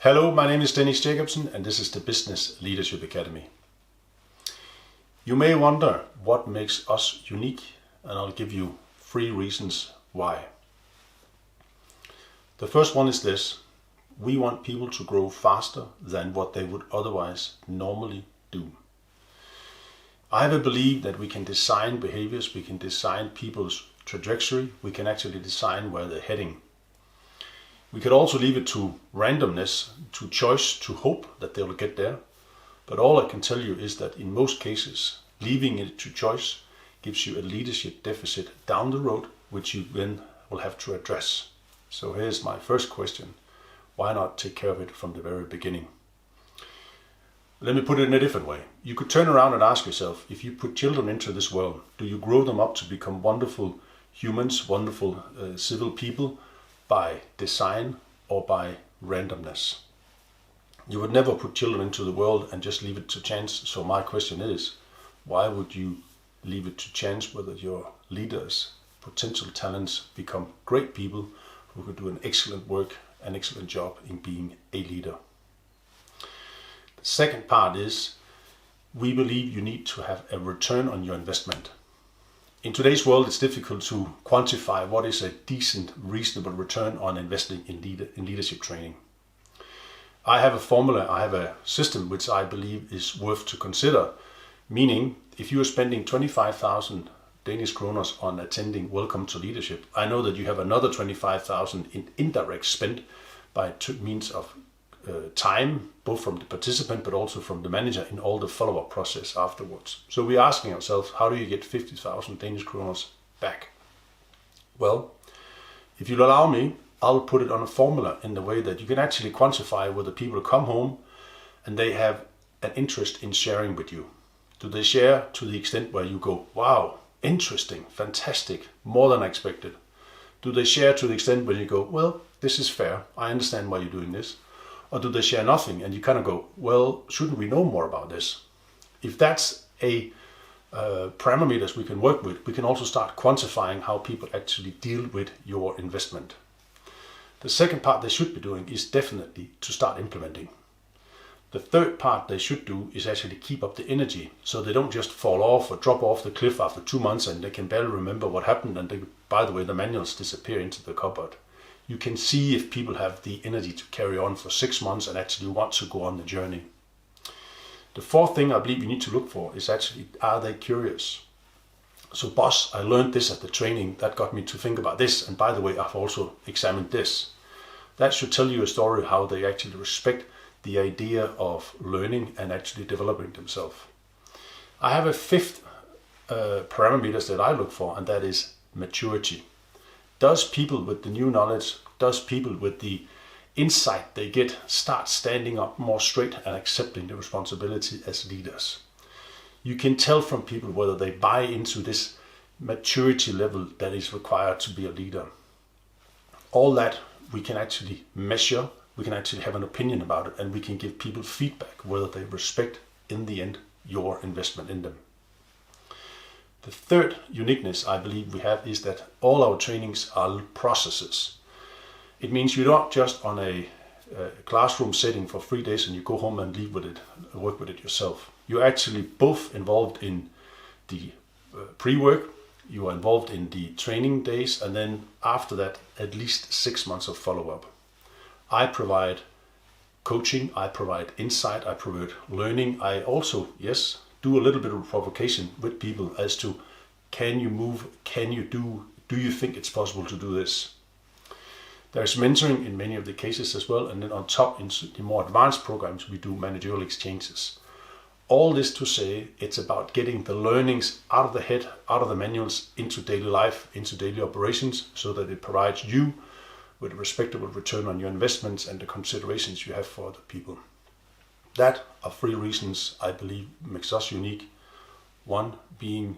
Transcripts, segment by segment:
Hello, my name is Dennis Jacobsen and this is the Business Leadership Academy. You may wonder what makes us unique, and I'll give you 3 reasons why. The first one is this: we want people to grow faster than what they would otherwise normally do. I have a belief that we can design behaviors, we can design people's trajectory, we can actually design where they're heading. We could also leave it to randomness, to choice, to hope that they will get there. But all I can tell you is that in most cases, leaving it to choice gives you a leadership deficit down the road, which you then will have to address. So here's my first question: why not take care of it from the very beginning? Let me put it in a different way. You could turn around and ask yourself, if you put children into this world, do you grow them up to become wonderful humans, wonderful civil people, by design or by randomness? You would never put children into the world and just leave it to chance. So my question is, why would you leave it to chance whether your leaders, potential talents, become great people who could do an excellent work, an excellent job in being a leader? The second part is, we believe you need to have a return on your investment. In today's world, it's difficult to quantify what is a decent, reasonable return on investing in leadership training. I have a formula, I have a system which I believe is worth to consider. Meaning, if you are spending 25,000 Danish kroner on attending Welcome to Leadership, I know that you have another 25,000 in indirect spend by means of time, both from the participant but also from the manager in all the follow-up process afterwards. So we're asking ourselves, how do you get 50,000 Danish kroner back? Well, if you'll allow me, I'll put it on a formula in the way that you can actually quantify whether people come home and they have an interest in sharing with you. Do they share to the extent where you go, wow, interesting, fantastic, more than I expected? Do they share to the extent where you go, well, this is fair, I understand why you're doing this? Or do they share nothing and you kind of go, well, shouldn't we know more about this? If that's a parameters we can work with, we can also start quantifying how people actually deal with your investment. The second part they should be doing is definitely to start implementing. The third part they should do is actually keep up the energy, so they don't just fall off or drop off the cliff after 2 months and they can barely remember what happened, and by the way, the manuals disappear into the cupboard. You can see if people have the energy to carry on for 6 months and actually want to go on the journey. The fourth thing I believe you need to look for is actually, are they curious? So boss, I learned this at the training, that got me to think about this, and by the way, I've also examined this. That should tell you a story of how they actually respect the idea of learning and actually developing themselves. I have a fifth parameters that I look for, and that is maturity. Does people with the new knowledge, does people with the insight they get start standing up more straight and accepting the responsibility as leaders? You can tell from people whether they buy into this maturity level that is required to be a leader. All that we can actually measure, we can actually have an opinion about it, and we can give people feedback whether they respect, in the end, your investment in them. The third uniqueness I believe we have is that all our trainings are processes. It means you're not just on a classroom setting for 3 days and you go home and leave with it, work with it yourself. You're actually both involved in the pre-work, you are involved in the training days, and then after that, at least 6 months of follow-up. I provide coaching, I provide insight, I provide learning. I also, yes, do a little bit of provocation with people as to, can you move, can you do you think it's possible to do this? There's mentoring in many of the cases as well, and then on top, in the more advanced programs, we do managerial exchanges. All this to say, it's about getting the learnings out of the head, out of the manuals, into daily life, into daily operations, so that it provides you with a respectable return on your investments and the considerations you have for other people. That are 3 reasons I believe makes us unique. 1 being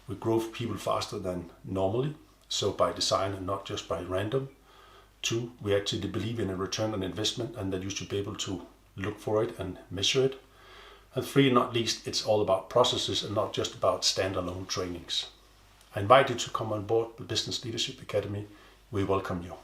we grow people faster than normally, so by design and not just by random. 2, we actually believe in a return on investment and that you should be able to look for it and measure it. And 3, not least, it's all about processes and not just about standalone trainings. I invite you to come on board the Business Leadership Academy. We welcome you.